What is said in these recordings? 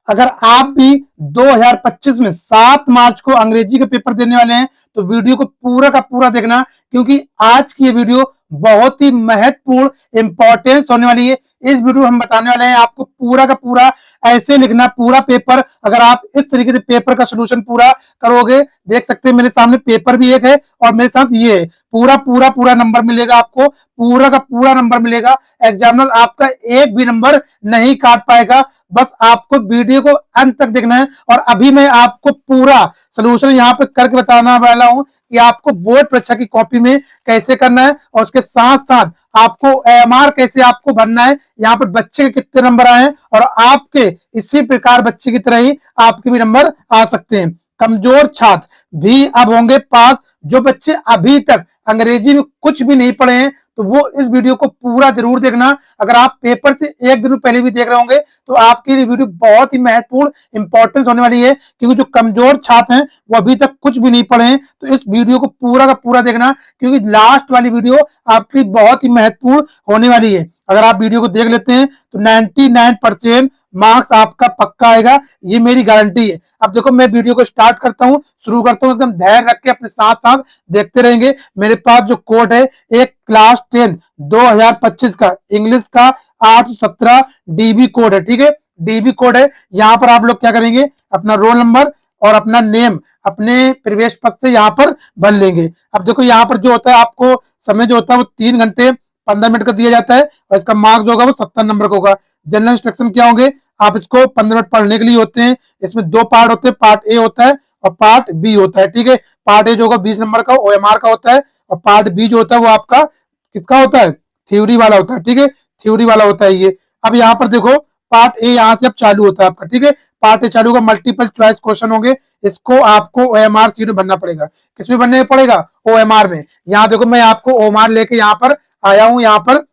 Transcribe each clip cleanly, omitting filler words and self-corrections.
अगर आप भी 2025 में 7 मार्च को अंग्रेजी के पेपर देने वाले हैं तो वीडियो को पूरा का पूरा देखना, क्योंकि आज की ये वीडियो बहुत ही महत्वपूर्ण इंपॉर्टेंस होने वाली है। इस वीडियो में हम बताने वाले हैं आपको पूरा का पूरा ऐसे लिखना पूरा पेपर। अगर आप इस तरीके से पेपर का सोल्यूशन पूरा करोगे, देख सकते हैं मेरे सामने पेपर भी एक है और मेरे साथ ये है, पूरा पूरा पूरा नंबर मिलेगा आपको, पूरा का पूरा नंबर मिलेगा। एग्जामिनर आपका एक भी नंबर नहीं काट पाएगा। बस आपको वीडियो को अंत तक देखना है और अभी मैं आपको पूरा सोल्यूशन यहाँ पे करके बताने वाला हूँ कि आपको बोर्ड परीक्षा की कॉपी में कैसे करना है और उसके साथ साथ आपको एएमआर कैसे आपको भरना है, यहाँ पर बच्चे के कितने नंबर आए हैं और आपके इसी प्रकार बच्चे की तरह ही आपके भी नंबर आ सकते हैं। कमजोर छात्र भी अब होंगे पास। जो बच्चे अभी तक अंग्रेजी में कुछ भी नहीं पढ़े हैं तो वो इस वीडियो को पूरा जरूर देखना। अगर आप पेपर से एक दिन पहले भी देख रहे होंगे तो आपके लिए वीडियो बहुत ही महत्वपूर्ण इंपॉर्टेंस होने वाली है, क्योंकि जो कमजोर छात्र हैं वो अभी तक कुछ भी नहीं पढ़े हैं तो इस वीडियो को पूरा का पूरा देखना, क्योंकि लास्ट वाली वीडियो आपके लिए बहुत ही महत्वपूर्ण होने वाली है। अगर आप वीडियो को देख लेते हैं तो 99% मार्क्स आपका पक्का आएगा, ये मेरी गारंटी है। अब देखो मैं वीडियो को स्टार्ट करता हूँ, शुरू करता हूँ, एकदम धैर्य रख के अपने साथ साथ देखते रहेंगे। मेरे पास जो कोड है एक क्लास 10 2025 का इंग्लिश का 817 डीबी कोड है, ठीक है, डीबी कोड है। यहाँ पर आप लोग क्या करेंगे, अपना रोल नंबर और अपना नेम अपने प्रवेश पत्र से यहाँ पर भर लेंगे। अब देखो यहाँ पर जो होता है आपको समय जो होता है वो 3 घंटे 15 मिनट का दिया जाता है और इसका मार्क्स जो होगा वो 70 नंबर का होगा। जनरल इंस्ट्रक्शन क्या होंगे, आप इसको 15 मिनट पढ़ने के लिए होते हैं। इसमें 2 पार्ट होते हैं, पार्ट ए होता है और पार्ट बी होता है, ठीक है। पार्ट ए जो होगा 20 नंबर का ओएमआर का होता है और पार्ट बी जो होता है वो आपका किसका होता है, थ्योरी वाला होता है, ठीक है, थ्योरी वाला होता है ये। अब यहाँ पर देखो पार्ट ए यहाँ से अब चालू होता है आपका, ठीक है, पार्ट ए चालू होगा, मल्टीपल चॉइस क्वेश्चन होंगे। इसको आपको ओएमआर सीट में भरना पड़ेगा। किसमें भरने पड़ेगा, ओएमआर में। यहाँ देखो मैं आपको ओएमआर लेके यहाँ पर आया हूँ यहाँ पर।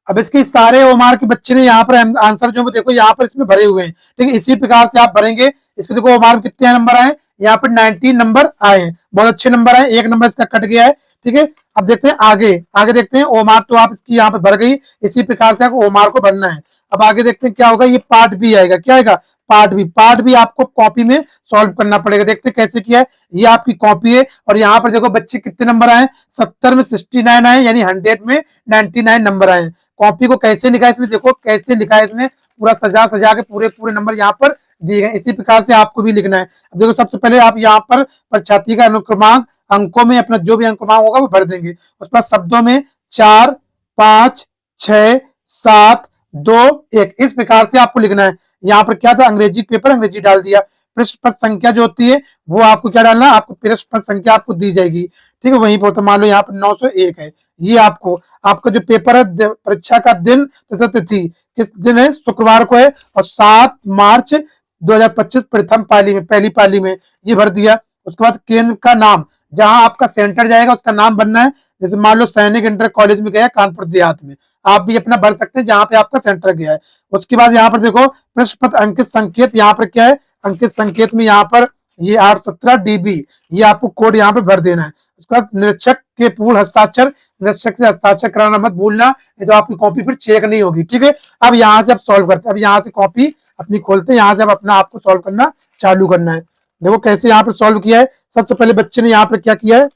अब इसके सारे ओमार के बच्चे ने यहाँ पर आंसर जो देखो यहाँ पर इसमें भरे हुए हैं, ठीक है, इसी प्रकार से आप भरेंगे। इसके देखो ओमार में कितने नंबर आए, यहाँ पर 19 नंबर आए हैं, बहुत अच्छे नंबर आए, एक नंबर इसका कट गया है, ठीक है। अब देखते हैं आगे, आगे देखते हैं ओमार तो आप इसकी यहाँ पे भर गई, इसी प्रकार से आपको ओमार को भरना है। अब आगे देखते हैं क्या होगा, ये पार्ट बी आएगा, क्या आएगा, पार्ट बी। पार्ट बी आपको कॉपी में सॉल्व करना पड़ेगा। देखते हैं कैसे किया है, ये आपकी कॉपी है और यहाँ पर देखो बच्चे कितने नंबर आए, 70 में 69 आए, यानी 100 में 99 नंबर आए। कॉपी को कैसे लिखा है इसमें, देखो कैसे लिखा है इसमें, पूरा सजा सजा के पूरे पूरे नंबर यहाँ पर दिए गए। इसी प्रकार से आपको भी लिखना है। अब देखो सबसे पहले आप यहाँ पर परीक्षार्थी का अनुक्रमांक अंकों में अपना जो भी अंकक्रमांक होगा वो भर देंगे। उसके बाद शब्दों में 4 5 6 7 2 1 इस प्रकार से आपको लिखना है। यहाँ पर क्या था, अंग्रेजी पेपर अंग्रेजी डाल दिया। पृष्ठ पद संख्या जो होती है वो आपको क्या डालना, आपको पृष्ठ पद संख्या आपको दी जाएगी, ठीक है, वहीं पर तो मान लो यहाँ पर 901 है। ये आपको आपका जो पेपर है परीक्षा का दिन तथा तिथि किस दिन है, शुक्रवार को है और 7 मार्च 2025 प्रथम पाली में, पहली पाली में, ये भर दिया। उसके बाद केंद्र का नाम, जहां आपका सेंटर जाएगा उसका नाम बनना है। जैसे मान लो सैनिक इंटर कॉलेज में गया कानपुर देहात में, आप भी अपना भर सकते हैं जहां पे आपका सेंटर गया है। उसके बाद यहाँ पर देखो पृष्ठ पत्र अंकित संकेत, यहाँ पर क्या है, अंकित संकेत में यहाँ पर ये 817 डीबी, ये आपको कोड यहाँ पे भर देना है। उसके बाद निरीक्षक के पूर्ण हस्ताक्षर, निरीक्षक से हस्ताक्षर कराना मत भूलना, नहीं तो आपकी कॉपी फिर चेक नहीं होगी, ठीक है। अब यहाँ से आप सॉल्व करते हैं, अब यहाँ से कॉपी अपनी खोलते हैं, यहाँ से अब अपना आपको सॉल्व करना चालू करना है। देखो कैसे यहाँ पर सॉल्व किया है। सबसे पहले बच्चे ने यहाँ पर क्या किया है,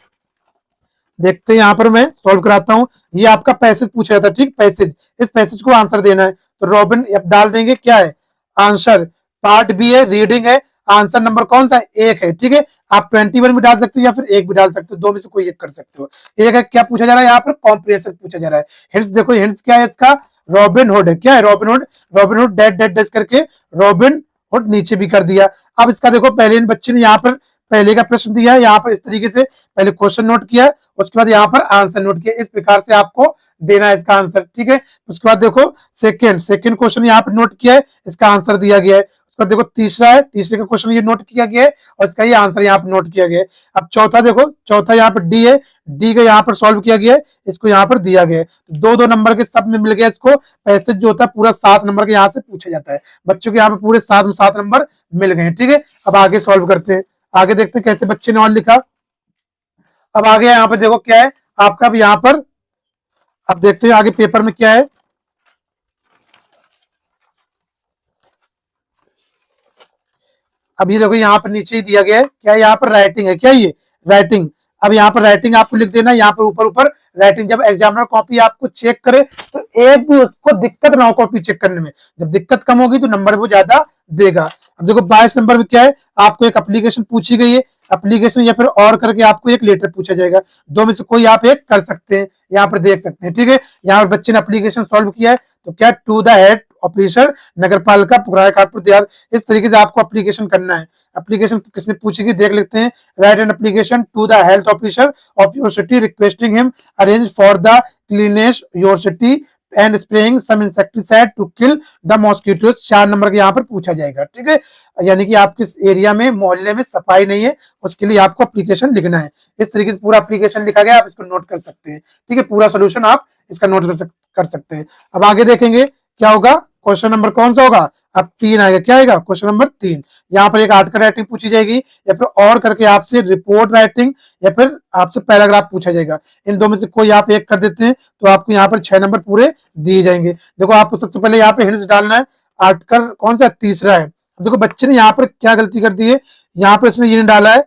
देखते हैं, यहाँ पर मैं सॉल्व कराता हूँ। ये आपका पैसेज पूछा था, ठीक, पैसेज, इस पैसेज को आंसर देना है। तो रॉबिन अब डाल देंगे, क्या है आंसर, पार्ट बी है, रीडिंग है, आंसर नंबर कौन सा है, 1 है, ठीक है। आप 21 भी डाल सकते हो या फिर 1 भी डाल सकते हो, दो में से कोई एक कर सकते हो। एक है, क्या पूछा जा रहा है यहाँ पर, कॉम्प्रिहेंशन पूछा जा रहा है। हिंट्स देखो, हिंट्स क्या है इसका, रॉबिन हुड है, क्या है, robin hood, robin hood that that dash करके रॉबिन हुड नीचे भी कर दिया। अब इसका देखो पहले इन बच्चे ने यहाँ पर पहले का प्रश्न दिया है, यहाँ पर इस तरीके से पहले क्वेश्चन नोट किया, उसके बाद यहाँ पर आंसर नोट किया, इस प्रकार से आपको देना है इसका आंसर, ठीक है। उसके बाद देखो सेकंड क्वेश्चन यहाँ पर नोट किया है, इसका आंसर दिया गया है। उसके बाद देखो तीसरा है, तीसरे का क्वेश्चन ये नोट किया गया है और इसका ये आंसर यहाँ पर नोट किया गया है। अब चौथा देखो, चौथा यहाँ पर डी है, डी का यहाँ पर सॉल्व किया गया है, इसको यहाँ पर दिया गया है। तो 2-2 नंबर के सब में मिल गया इसको। पैसेज जो होता है पूरा 7 नंबर के यहाँ से पूछा जाता है। बच्चों के यहाँ पे पूरे 7 नंबर मिल गए, ठीक है। अब आगे सॉल्व करते हैं, आगे देखते हैं कैसे बच्चे ने और लिखा। अब आगे यहाँ पर देखो क्या है आपका, अब यहाँ पर अब देखते हैं आगे पेपर में क्या है। अब ये देखो यहाँ पर नीचे ही दिया गया है, क्या यहाँ पर राइटिंग है, क्या ये राइटिंग। अब यहाँ पर राइटिंग आपको लिख देना, यहाँ पर ऊपर ऊपर राइटिंग। जब एग्जामिनर कॉपी आपको चेक करे तो एक भी उसको दिक्कत ना हो कॉपी चेक करने में, जब दिक्कत कम होगी तो नंबर वो ज्यादा देगा। अब देखो 22 नंबर में क्या है, आपको एक एप्लीकेशन पूछी गई है, एप्लीकेशन या फिर और करके आपको एक लेटर पूछा जाएगा, दो में से कोई आप एक कर सकते हैं, यहाँ पर देख सकते हैं। ठीक है, यहाँ पर बच्चे ने एप्लीकेशन सॉल्व किया है, तो क्या टू द हेड ऑफिसर नगर पालिका पुराया कानपुर देहात, इस तरीके से आपको एप्लीकेशन करना है। एप्लीकेशन किसमें पूछेगी देख लेते हैं। Write an application to the health officer of your city requesting him arrange for the cleanness your city and spraying some insecticide to kill the mosquitoes. 4 number के यहाँ पर पूछा जाएगा। ठीक है, यानी कि आप किस एरिया में मोहल्ले में सफाई नहीं है, उसके लिए आपको एप्लीकेशन लिखना है। इस तरीके से पूरा एप्लीकेशन लिखा गया, आप इसको नोट कर सकते हैं। ठीक है, पूरा सोल्यूशन आप इसका नोट कर सकते हैं। अब आगे देखेंगे क्या होगा, क्वेश्चन नंबर कौन सा होगा, अब 3 आएगा। क्या आएगा, क्वेश्चन नंबर 3। यहाँ पर एक आर्टिकल राइटिंग पूछी जाएगी, या फिर और करके आपसे रिपोर्ट राइटिंग, या फिर आपसे पैराग्राफ पूछा जाएगा। इन दो में से कोई आप एक कर देते हैं तो आपको यहाँ पर 6 नंबर पूरे दिए जाएंगे। देखो आपको सबसे पहले यहाँ पे हिंट्स डालना है, आर्टिकल कौन सा, तीसरा है। देखो बच्चे ने यहाँ पर क्या गलती कर दी है, यहाँ पर इसने ये नहीं डाला है,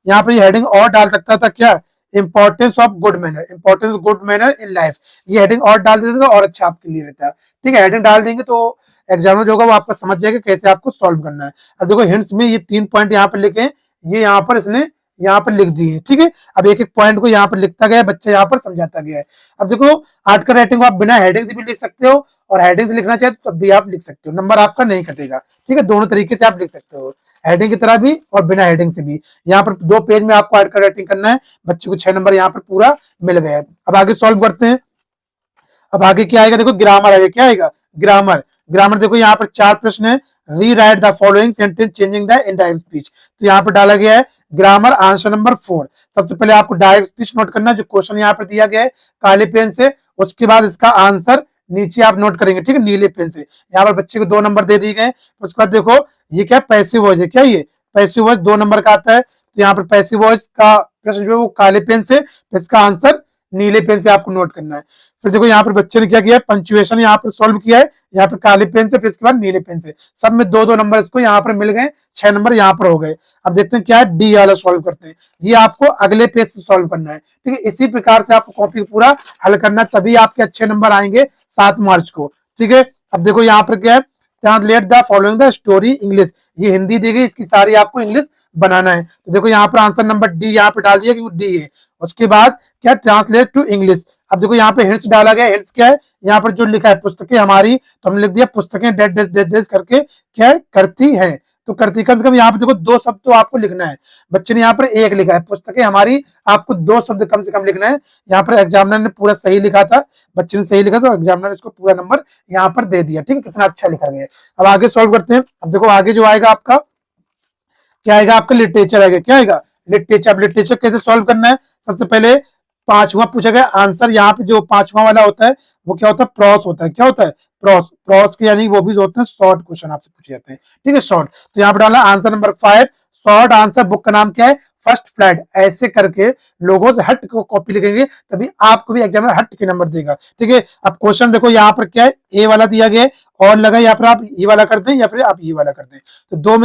यहाँ पर ये हेडिंग और डाल सकता था, क्या, importance of good manner, importance of good manner in life, ये हेडिंग और डाल देते तो और अच्छा आपके लिए रहता है। ठीक है, हेडिंग डाल देंगे तो एग्जामिनर जो होगा वो आपका समझ जाएगा कैसे आपको सॉल्व करना है। अब देखो हिंट्स में ये 3 पॉइंट यहाँ पर लिखे, ये यहाँ पर इसने यहाँ पर लिख दिए। ठीक है, अब एक एक पॉइंट को यहाँ पर लिखता गया, बच्चा यहाँ पर समझाता गया है। अब देखो आर्टिकल राइटिंग को आप बिना हेडिंग से भी लिख सकते हो, और हेडिंग से लिखना चाहे तो तब भी आप लिख सकते हो, नंबर आपका नहीं कटेगा। ठीक है, दोनों तरीके से आप लिख सकते हो, हेडिंग की तरह भी और बिना हेडिंग से भी। यहाँ पर 2 पेज में आपको आर्टिकल राइटिंग करना है, बच्चे को 6 नंबर यहाँ पर पूरा मिल गया है। अब आगे सॉल्व करते हैं। अब आगे क्या आएगा, देखो ग्रामर आएगा। क्या आएगा, ग्रामर। ग्रामर देखो यहाँ पर 4 प्रश्न है। री right the following sentence changing the indirect speech, तो यहाँ पर डाला गया है ग्रामर आंसर नंबर 4। सबसे पहले आपको डायरेक्ट स्पीच नोट करना है, जो क्वेश्चन यहाँ पर दिया गया है काले पेन से, उसके बाद इसका आंसर नीचे आप नोट करेंगे। ठीक है, नीले पेन से। यहाँ पर बच्चे को 2 नंबर दे दिए गए। उसके बाद देखो ये क्या, पैसिव वॉइस है। क्या ये पैसिव वॉइस 2 नंबर का आता है, तो यहाँ पर पैसिव वॉइस का प्रश्न जो है वो काले पेन से, इसका आंसर नीले पेन से आपको नोट करना है। फिर देखो यहाँ पर बच्चे ने क्या किया है, पंक्चुएशन यहाँ पर सॉल्व किया है, यहाँ पर काले पेन से, फिर इसके बाद नीले पेन से, सब में 2-2 नंबर इसको यहाँ पर मिल गए, 6 नंबर यहाँ पर हो गए। अब देखते हैं क्या है, डी वाला सॉल्व करते हैं। ये आपको अगले पेज से सॉल्व करना है। ठीक है, इसी प्रकार से आपको कॉपी पूरा हल करना है, तभी आपके अच्छे नंबर आएंगे 7 मार्च को। ठीक है, अब देखो यहाँ पर क्या है, translate the following the story English, ये हिंदी दी गई, इसकी सारी आपको इंग्लिश बनाना है। तो देखो यहाँ पर आंसर नंबर डी यहाँ पे डाल दिया क्योंकि डी है। उसके बाद क्या, ट्रांसलेट टू इंग्लिश। अब देखो यहाँ पे हिंट्स डाला गया, हिंट्स क्या है, यहाँ पर जो लिखा है पुस्तकें हमारी, तो हमने लिख दिया पुस्तकें डेड डेड करके क्या है, करती है। तो करती, कम से कम यहाँ पे देखो 2 शब्द तो आपको लिखना है। बच्चे ने यहाँ पर 1 लिखा है, पुस्तकें हमारी, आपको 2 शब्द कम से कम लिखना है। यहाँ पर एग्जामिनर ने पूरा सही लिखा था, बच्चे ने सही लिखा, तो एग्जामिनर इसको पूरा नंबर यहाँ पर दे दिया। ठीक है, कितना अच्छा लिखा गया है। अब आगे सॉल्व करते हैं। अब देखो आगे जो आएगा आपका, क्या आएगा आपका, लिटरेचर आएगा। क्या आएगा, लिटरेचर। लिटरेचर कैसे सॉल्व करना है, सबसे पहले 5वां पूछा गया आंसर, यहाँ पे जो 5वां वाला होता है वो क्या होता है, प्रॉस होता है। क्या होता है, प्रॉस। प्रॉस के यानी वो भी होते हैं शॉर्ट क्वेश्चन आपसे पूछे जाते हैं। ठीक है, शॉर्ट। तो यहाँ पे डाला answer number 5, short answer. Book का नाम क्या है, फर्स्ट फ्लैट। ऐसे करके लोगों से हट को कॉपी लिखेंगे, तभी आपको भी एग्जामिनर हट के नंबर देगा। ठीक है, अब क्वेश्चन देखो यहाँ पर क्या है, ए वाला दिया गया है और लगा, या फिर आप ये वाला कर दें या फिर आप ये वाला कर दें। तो 2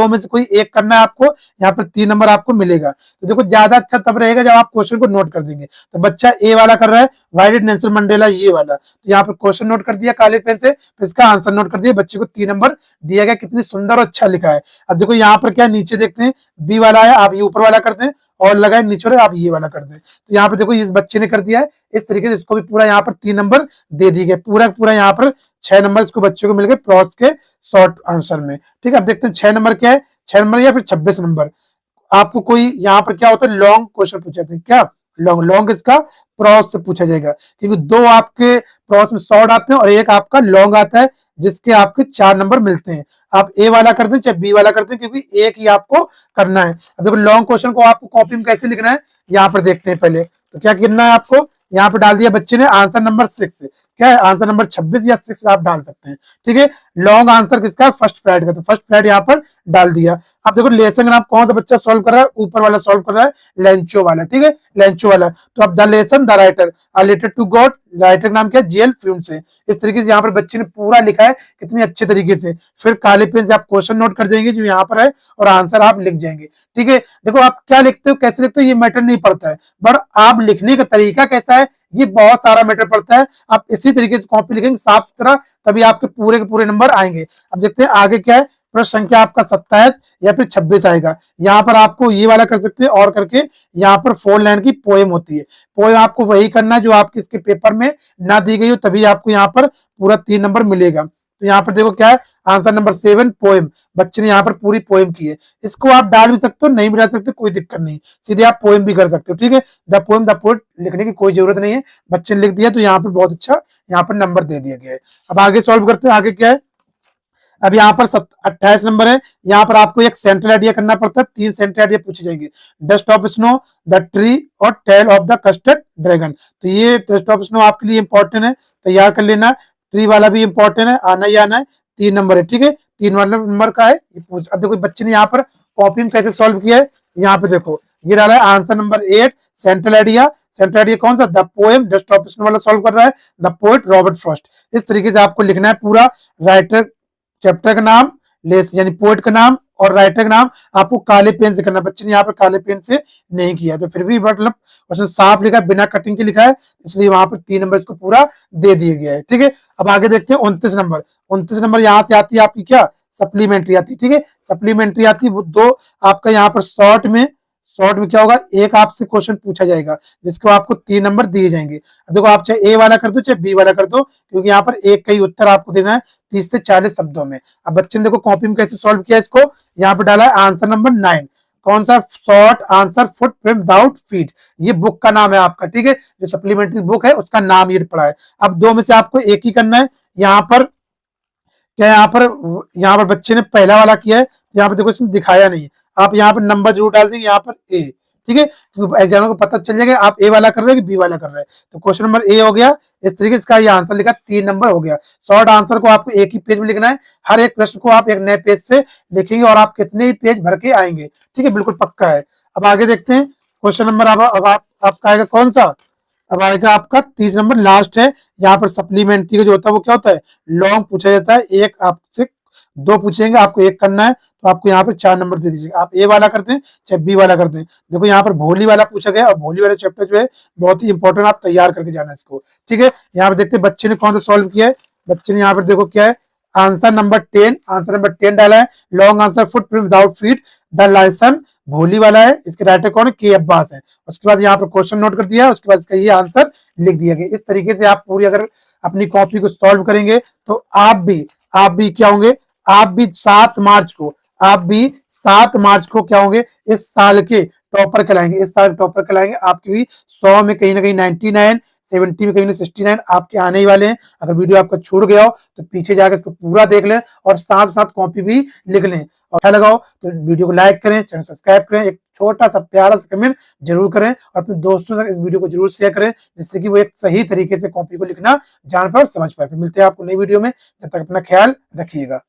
में से कोई एक करना है आपको, यहाँ पर 3 नंबर आपको मिलेगा। तो देखो ज्यादा अच्छा तब रहेगा जब आप क्वेश्चन को नोट कर देंगे। तो बच्चा ए वाला कर रहा है, व्हाई डिड नेल्सन मंडेला, ये वाला। तो यहाँ पर क्वेश्चन नोट कर दिया काले पेन से, फिर इसका आंसर नोट कर दिया, बच्चे को 3 नंबर दिया गया। कितनी सुंदर और अच्छा लिखा है। अब देखो यहाँ पर क्या, नीचे देखते हैं बी वाला है, आप ये ऊपर वाला कर दें, और लगा है नीचे वाला, आप ये वाला कर दें। तो यहाँ पर देखो इस बच्चे ने कर दिया है इस तरीके से, इसको भी पूरा यहाँ पर 3 नंबर दे दिए गए। पूरा यहाँ पर 6 नंबर इसको बच्चे को मिल गए प्रॉस के शॉर्ट आंसर में। ठीक है, अब देखते हैं 6 नंबर क्या है, 6 नंबर या फिर 26 नंबर। आपको कोई यहाँ पर क्या होता है, लॉन्ग क्वेश्चन पूछे जाते हैं। क्या, लॉन्ग। लॉन्ग इसका प्रॉस से पूछा जाएगा, क्योंकि 2 आपके प्रॉस में शॉर्ट आते हैं और 1 आपका लॉन्ग आता है, जिसके आपके 4 नंबर मिलते हैं। आप ए वाला कर दें चाहे बी वाला कर दें, क्योंकि एक ही आपको करना है। अब देखो लॉन्ग क्वेश्चन को आपको कॉपी में कैसे लिखना है, यहाँ पर देखते हैं पहले। तो क्या करना है आपको, यहाँ पर डाल दिया बच्चे ने आंसर नंबर 6। क्या है, आंसर नंबर 26 या 6 आप डाल सकते हैं। ठीक है, लॉन्ग आंसर किसका, फर्स्ट फ्लैट का, तो फर्स्ट फ्लैट यहाँ पर डाल दिया। अब देखो लेसन का नाम कौन सा बच्चा सॉल्व कर रहा है, ऊपर वाला सॉल्व कर रहा है, लेंचो वाला, ठीक है, लेंचो वाला। तो अब the lesson the writer related to God, writer का नाम क्या है, जेल फ्यूम से। इस तरीके से यहाँ पर बच्चे ने पूरा लिखा है कितने अच्छे तरीके से। फिर काले पेन से आप क्वेश्चन नोट कर देंगे जो यहाँ पर है और आंसर आप लिख जाएंगे, ठीक है। देखो आप क्या लिखते हो, कैसे लिखते हो, ये मैटर नहीं पड़ता है, बट आप लिखने का तरीका कैसा है ये बहुत सारा मैटर पड़ता है। आप इसी तरीके से कॉपी लिखेंगे साफ सुथरा, तभी आपके पूरे के पूरे नंबर आएंगे। अब देखते हैं आगे क्या है, प्रश्न संख्या आपका 27 या फिर 26 आएगा। यहाँ पर आपको ये वाला कर सकते हैं और करके यहाँ पर 4 लाइन की पोएम होती है। पोएम आपको वही करना है जो आपके इसके पेपर में ना दी गई हो, तभी आपको यहाँ पर पूरा 3 नंबर मिलेगा। तो यहाँ पर देखो क्या है, आंसर नंबर 7 पोएम। बच्चे ने यहाँ पर पूरी पोएम की है। इसको आप डाल भी सकते हो, नहीं भी डाल सकते, कोई दिक्कत नहीं, सीधे आप पोएम भी कर सकते हो, ठीक है। द पोएम द पोएट लिखने की कोई जरूरत नहीं है, बच्चे ने लिख दिया तो यहाँ पर बहुत अच्छा यहाँ पर नंबर दे दिया गया है। अब आगे सॉल्व करते हैं, आगे क्या है। अब यहाँ पर 28 नंबर है। यहाँ पर आपको एक सेंट्रल आइडिया करना पड़ता है, 3 सेंट्रल आइडिया पूछे जाएंगे। Dust of snow, the tree और tale of the custard dragon. तो ये डस्ट ऑफ स्नो आपके लिए इंपॉर्टेंट है, तैयार कर लेना। ट्री वाला भी इंपॉर्टेंट है, आना ही आना है, 3 नंबर है, ठीक है, 3 वाला नंबर का है ये पूछ। अब देखो बच्चे ने यहाँ पर कॉपी में कैसे सॉल्व किया है, यहाँ पे देखो ये डाला है answer number 8 central idea. Central idea कौन सा, the poem dust of snow वाला सॉल्व कर रहा है, द पोएट रॉबर्ट फ्रॉस्ट। इस तरीके से आपको लिखना है पूरा, राइटर चैप्टर का नाम, लेस यानी पोएट का नाम और राइटर का नाम आपको काले पेन से करना। बच्चे ने यहाँ पर काले पेन से नहीं किया, तो फिर भी मतलब उसने साफ लिखा है, बिना कटिंग के लिखा है, इसलिए वहां पर 3 नंबर इसको पूरा दे दिया गया है, ठीक है। अब आगे देखते हैं 29 नंबर। 29 नंबर यहाँ से आती है आपकी क्या, सप्लीमेंट्री आती है, ठीक है, सप्लीमेंट्री आती है। वो दो आपका यहाँ पर शॉर्ट में क्या होगा, एक आपसे क्वेश्चन पूछा जाएगा जिसको आपको 3 नंबर दिए जाएंगे। अब देखो आप चाहे ए वाला कर दो चाहे बी वाला कर दो, क्योंकि यहाँ पर एक का ही उत्तर आपको देना है 30 से 40 शब्दों में। अब बच्चे ने देखो कॉपी में कैसे सॉल्व किया इसको, यहाँ पे डाला है आंसर नंबर 9। कौन सा, short answer foot print without feet, ये बुक का नाम है आपका, ठीक है, जो सप्लीमेंट्री बुक है उसका नाम ये पड़ा है। अब 2 में से आपको एक ही करना है। यहाँ पर क्या, यहाँ पर बच्चे ने पहला वाला किया है, यहाँ पर देखो इसमें दिखाया नहीं, आप यहाँ पर नंबर जरूर डाल देंगे, यहाँ पर ए, ठीक है, क्योंकि एग्जाम को पता चल जाएगा आप ए वाला कर रहे हो कि बी वाला कर रहे हैं। तो क्वेश्चन नंबर ए हो गया, इस तरीके से इसका ये आंसर लिखा, 3 नंबर हो गया। शॉर्ट आंसर को आपको एक ही पेज में लिखना है, हर एक प्रश्न को आप एक नए पेज से लिखेंगे और आप कितने ही पेज भर के आएंगे, ठीक है, बिल्कुल पक्का है। अब आगे देखते हैं क्वेश्चन नंबर, अब आपका आएगा कौन सा, अब आएगा आपका 30 नंबर, लास्ट है। यहाँ पर सप्लीमेंट्री का जो होता है वो क्या होता है, लॉन्ग पूछा जाता है, एक आपसे 2 पूछेंगे, आपको एक करना है, तो आपको यहाँ पर 4 नंबर दे दीजिएगा। आप ए वाला करते हैं चाहे बी वाला करते हैं। देखो यहाँ पर भोली वाला पूछा गया और भोली वाला चैप्टर जो है बहुत ही इंपॉर्टेंट, आप तैयार करके जाना इसको, ठीक है। यहाँ पर देखते हैं बच्चे ने कौन सा सॉल्व किया है। बच्चे ने यहाँ पर देखो क्या है, आंसर नंबर 10 डाला है। Long answer foot print without feet, the licence भोली वाला है, इसके राइटर कौन है, के अब्बास है। उसके बाद यहाँ पर क्वेश्चन नोट कर दिया, उसके बाद इसका ये आंसर लिख दिया गया। इस तरीके से आप पूरी अगर अपनी कॉपी को सॉल्व करेंगे तो आप भी क्या होंगे, आप भी 7 मार्च को क्या होंगे, इस साल के टॉपर कहलाएंगे, इस साल टॉपर कहलाएंगे। आपकी भी 100 में कहीं ना कहीं 99, 70 में कहीं ना 69 आपके आने ही वाले हैं। अगर वीडियो आपका छूट गया हो तो पीछे जाकर इसको पूरा देख लें और साथ साथ कॉपी भी लिख लें। और अच्छा लगा हो तो वीडियो को लाइक करें, चैनल सब्सक्राइब करें, एक छोटा सा प्यारा सा कमेंट जरूर करें और अपने दोस्तों तक इस वीडियो को जरूर शेयर करें, जिससे कि वो एक सही तरीके से कॉपी को लिखना जान पाए और समझ पाए। फिर मिलते हैं आपको नई वीडियो में, जब तक अपना ख्याल रखिएगा।